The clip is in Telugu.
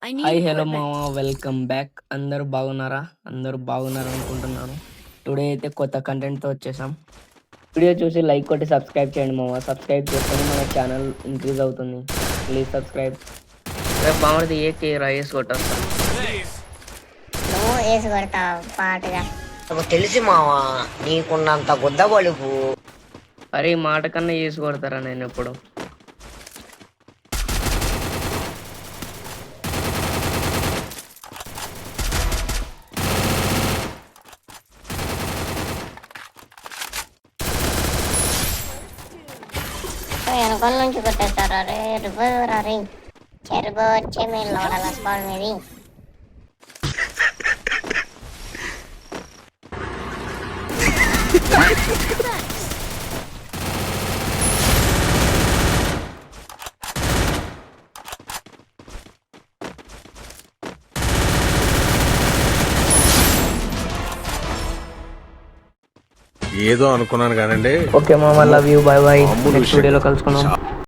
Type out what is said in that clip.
హాయ్ హలో మామ, వెల్కమ్ బ్యాక్. అందరూ బాగున్నారా? అందరూ బాగున్నారు అనుకుంటున్నాను. టుడే అయితే కొత్త కంటెంట్తో వచ్చేసాం. వీడియో చూసి లైక్ కొట్టి సబ్స్క్రైబ్ చేయండి మామ. సబ్స్క్రైబ్ చేసుకొని మన ఛానల్ ఇంక్రీజ్ అవుతుంది. Please subscribe. రేపు మామూలుది ఏ రైస్ కొట్టేస్తా. నువ్వు వేసి కొడతావు పాటుగా. నాకు తెలిసి మావా నీకున్నంత గుద్ద బలుపు అరే ఈ మాట కన్నా వేసి కొడతారా నేను ఎప్పుడు? వెనకాల నుంచి కొట్టేస్తారు. అరే రివర్స్ అరే చెరుబో వచ్చే మీరు లోడల స్పాల్ మీది. ఏదో అనుకున్నాను కానండి. ఓకే మామ, love you, bye bye. Next వీడియోలో కలుసుకుందాం.